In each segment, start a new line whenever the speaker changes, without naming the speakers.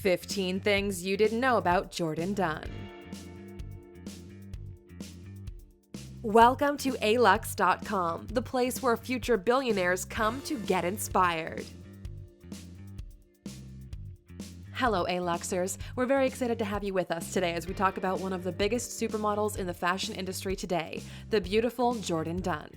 15 Things You Didn't Know About Jourdan Dunn. Welcome to Alux.com, the place where future billionaires come to get inspired. Hello, A-Luxers. We're very excited to have you with us today as we talk about one of the biggest supermodels in the fashion industry today, the beautiful Jourdan Dunn.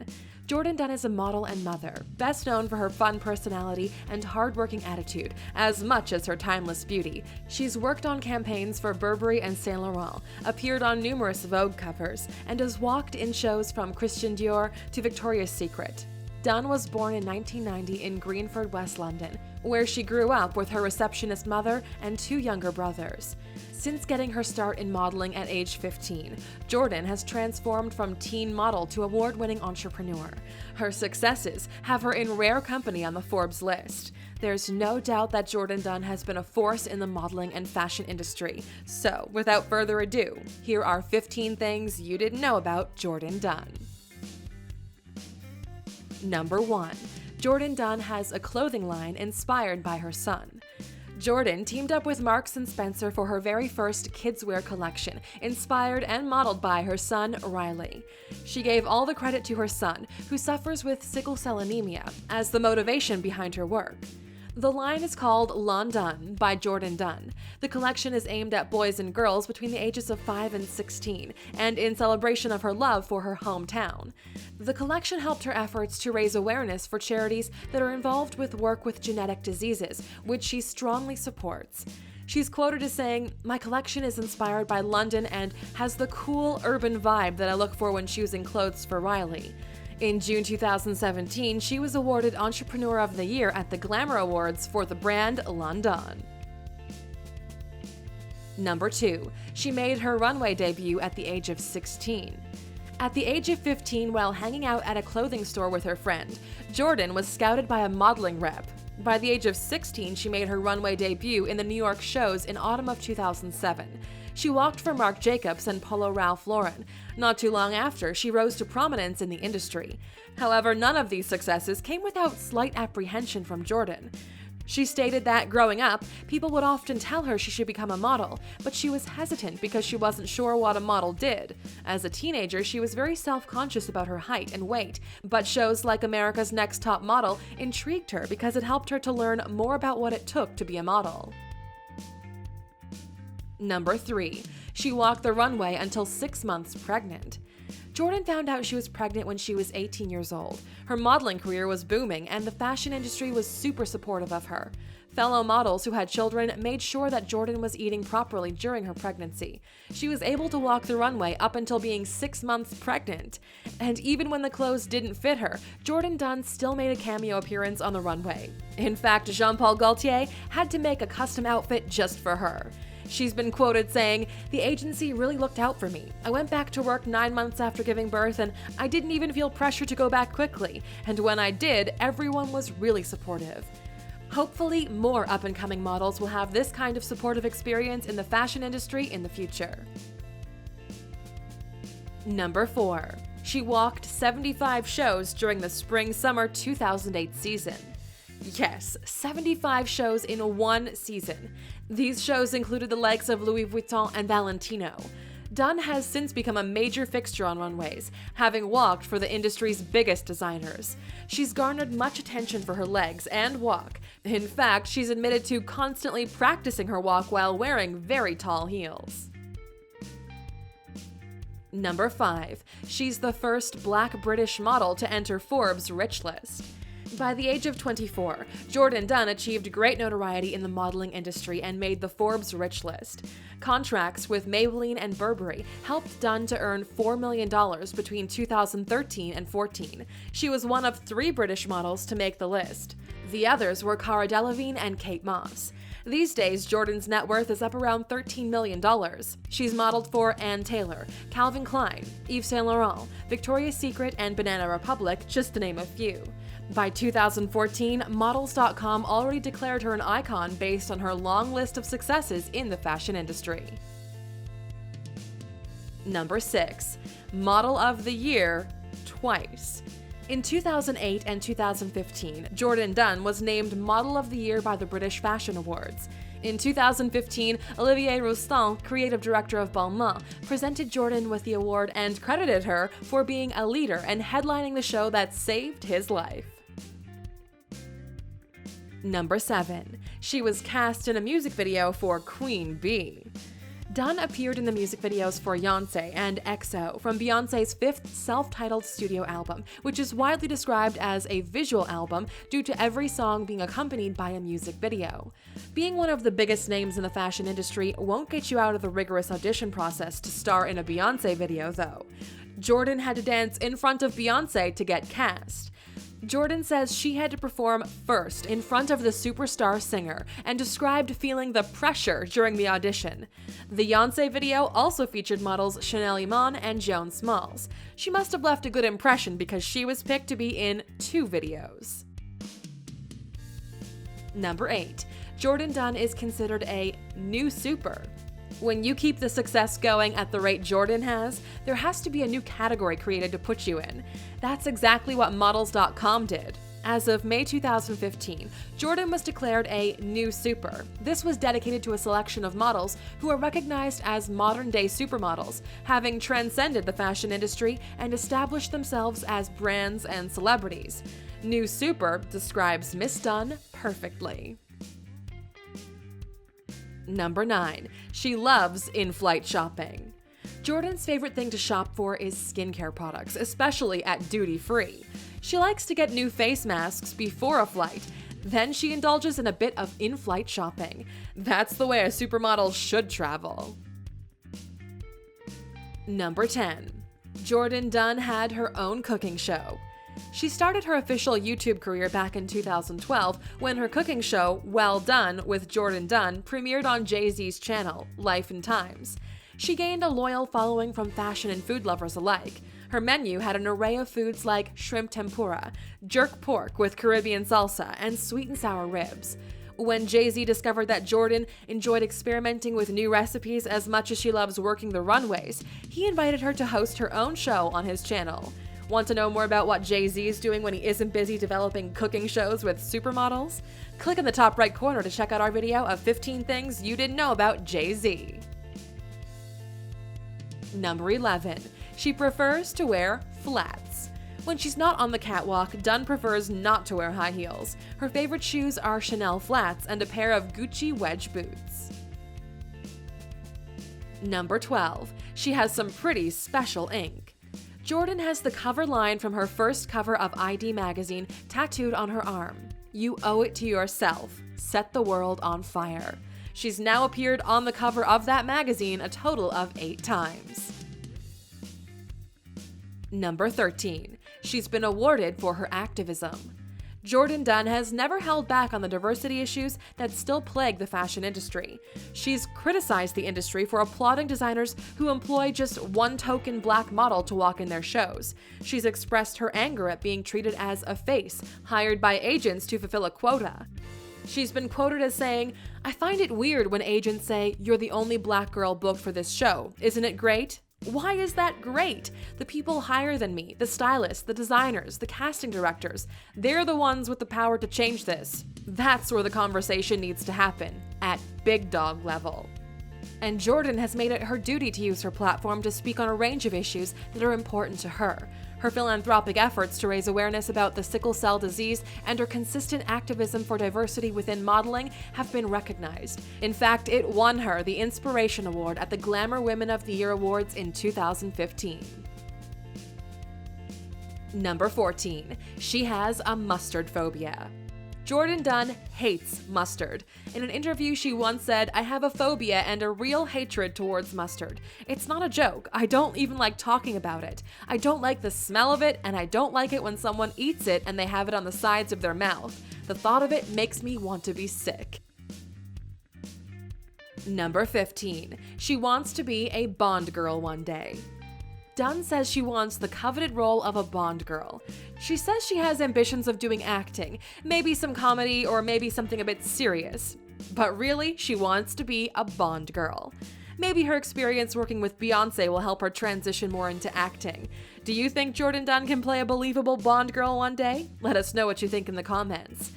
Jourdan Dunn is a model and mother, best known for her fun personality and hard-working attitude, as much as her timeless beauty. She's worked on campaigns for Burberry and Saint Laurent, appeared on numerous Vogue covers, and has walked in shows from Christian Dior to Victoria's Secret. Dunn was born in 1990 in Greenford, West London, where she grew up with her receptionist mother and two younger brothers. Since getting her start in modeling at age 15, Jourdan has transformed from teen model to award-winning entrepreneur. Her successes have her in rare company on the Forbes list. There's no doubt that Jourdan Dunn has been a force in the modeling and fashion industry. So, without further ado, here are 15 things you didn't know about Jourdan Dunn. Number 1. Jourdan Dunn has a clothing line inspired by her son. Jourdan teamed up with Marks & Spencer for her very first kidswear collection, inspired and modeled by her son, Riley. She gave all the credit to her son, who suffers with sickle cell anemia, as the motivation behind her work. The line is called Jourdan Dunn by Jourdan Dunn. The collection is aimed at boys and girls between the ages of 5 and 16, and in celebration of her love for her hometown. The collection helped her efforts to raise awareness for charities that are involved with work with genetic diseases, which she strongly supports. She's quoted as saying, "My collection is inspired by London and has the cool urban vibe that I look for when choosing clothes for Riley." In June 2017, she was awarded Entrepreneur of the Year at the Glamour Awards for the brand Jourdan Dunn. Number 2. She made her runway debut at the age of 16. At the age of 15, while hanging out at a clothing store with her friend, Jourdan was scouted by a modeling rep. By the age of 16, she made her runway debut in the New York shows in autumn of 2007. She walked for Marc Jacobs and Polo Ralph Lauren. Not too long after, she rose to prominence in the industry. However, none of these successes came without slight apprehension from Jourdan. She stated that growing up, people would often tell her she should become a model, but she was hesitant because she wasn't sure what a model did. As a teenager, she was very self-conscious about her height and weight, but shows like America's Next Top Model intrigued her because it helped her to learn more about what it took to be a model. Number 3. She walked the runway until 6 months pregnant. Jourdan found out she was pregnant when she was 18 years old. Her modeling career was booming, and the fashion industry was super supportive of her. Fellow models who had children made sure that Jourdan was eating properly during her pregnancy. She was able to walk the runway up until being 6 months pregnant. And even when the clothes didn't fit her, Jourdan Dunn still made a cameo appearance on the runway. In fact, Jean-Paul Gaultier had to make a custom outfit just for her. She's been quoted saying, "The agency really looked out for me. I went back to work 9 months after giving birth and I didn't even feel pressure to go back quickly. And when I did, everyone was really supportive." Hopefully, more up-and-coming models will have this kind of supportive experience in the fashion industry in the future. Number 4. She walked 75 shows during the Spring-Summer 2008 season. Yes, 75 shows in one season. These shows included the likes of Louis Vuitton and Valentino. Dunn has since become a major fixture on runways, having walked for the industry's biggest designers. She's garnered much attention for her legs and walk. In fact, she's admitted to constantly practicing her walk while wearing very tall heels. Number 5. She's the first Black British model to enter Forbes' Rich list. By the age of 24, Jourdan Dunn achieved great notoriety in the modeling industry and made the Forbes Rich list. Contracts with Maybelline and Burberry helped Dunn to earn $4 million between 2013 and 14. She was one of 3 British models to make the list. The others were Cara Delevingne and Kate Moss. These days, Jourdan's net worth is up around $13 million. She's modeled for Ann Taylor, Calvin Klein, Yves Saint Laurent, Victoria's Secret, and Banana Republic, just to name a few. By 2014, Models.com already declared her an icon based on her long list of successes in the fashion industry. Number 6. Model of the Year twice. In 2008 and 2015, Jourdan Dunn was named Model of the Year by the British Fashion Awards. In 2015, Olivier Roustan, creative director of Balmain, presented Jourdan with the award and credited her for being a leader and headlining the show that saved his life. Number 7. She was cast in a music video for Queen Bee. Dunn appeared in the music videos for Beyoncé and EXO from Beyoncé's 5th self-titled studio album, which is widely described as a visual album due to every song being accompanied by a music video. Being one of the biggest names in the fashion industry won't get you out of the rigorous audition process to star in a Beyoncé video, though. Jourdan had to dance in front of Beyoncé to get cast. Jourdan says she had to perform first in front of the superstar singer and described feeling the pressure during the audition. The Beyoncé video also featured models Chanel Iman and Joan Smalls. She must have left a good impression because she was picked to be in 2 videos. Number 8. Jourdan Dunn is considered a new super. When you keep the success going at the rate Jourdan has, there has to be a new category created to put you in. That's exactly what Models.com did. As of May 2015, Jourdan was declared a new super. This was dedicated to a selection of models who are recognized as modern-day supermodels, having transcended the fashion industry and established themselves as brands and celebrities. New Super describes Miss Dunn perfectly. Number 9. She loves in-flight shopping. Jourdan's favorite thing to shop for is skincare products, especially at duty-free. She likes to get new face masks before a flight. Then she indulges in a bit of in-flight shopping. That's the way a supermodel should travel. Number 10. Jourdan Dunn had her own cooking show. She started her official YouTube career back in 2012 when her cooking show, Well Done with Jourdan Dunn, premiered on Jay-Z's channel, Life and Times. She gained a loyal following from fashion and food lovers alike. Her menu had an array of foods like shrimp tempura, jerk pork with Caribbean salsa, and sweet and sour ribs. When Jay-Z discovered that Jourdan enjoyed experimenting with new recipes as much as she loves working the runways, he invited her to host her own show on his channel. Want to know more about what Jay-Z is doing when he isn't busy developing cooking shows with supermodels? Click in the top right corner to check out our video of 15 things you didn't know about Jay-Z. Number 11. She prefers to wear flats. When she's not on the catwalk, Dunn prefers not to wear high heels. Her favorite shoes are Chanel flats and a pair of Gucci wedge boots. Number 12. She has some pretty special ink. Jourdan has the cover line from her first cover of ID magazine tattooed on her arm. You owe it to yourself. Set the world on fire. She's now appeared on the cover of that magazine a total of 8 times. Number 13. She's been awarded for her activism. Jourdan Dunn has never held back on the diversity issues that still plague the fashion industry. She's criticized the industry for applauding designers who employ just one token black model to walk in their shows. She's expressed her anger at being treated as a face, hired by agents to fulfill a quota. She's been quoted as saying, "I find it weird when agents say, 'You're the only black girl booked for this show. Isn't it great?' Why is that great? The people higher than me, the stylists, the designers, the casting directors, they're the ones with the power to change this. That's where the conversation needs to happen, at big dog level." And Jourdan has made it her duty to use her platform to speak on a range of issues that are important to her. Her philanthropic efforts to raise awareness about the sickle cell disease and her consistent activism for diversity within modeling have been recognized. In fact, it won her the Inspiration Award at the Glamour Women of the Year Awards in 2015. Number 14. She has a mustard phobia. Jourdan Dunn hates mustard. In an interview, she once said, "I have a phobia and a real hatred towards mustard. It's not a joke. I don't even like talking about it. I don't like the smell of it, and I don't like it when someone eats it and they have it on the sides of their mouth. The thought of it makes me want to be sick." Number 15. She wants to be a Bond girl one day. Dunn says she wants the coveted role of a Bond girl. She says she has ambitions of doing acting, maybe some comedy or maybe something a bit serious. But really, she wants to be a Bond girl. Maybe her experience working with Beyoncé will help her transition more into acting. Do you think Jourdan Dunn can play a believable Bond girl one day? Let us know what you think in the comments.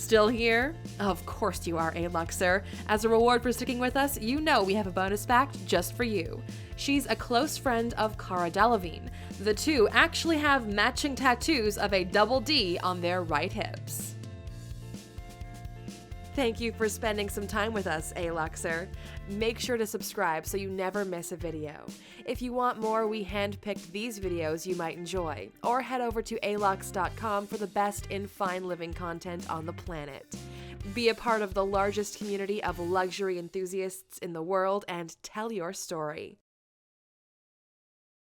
Still here? Of course you are, Aluxer. As a reward for sticking with us, you know we have a bonus fact just for you. She's a close friend of Cara Delevingne. The two actually have matching tattoos of a double D on their right hips. Thank you for spending some time with us, Aluxer. Make sure to subscribe so you never miss a video. If you want more, we handpicked these videos you might enjoy, or head over to Alux.com for the best in fine living content on the planet. Be a part of the largest community of luxury enthusiasts in the world and tell your story.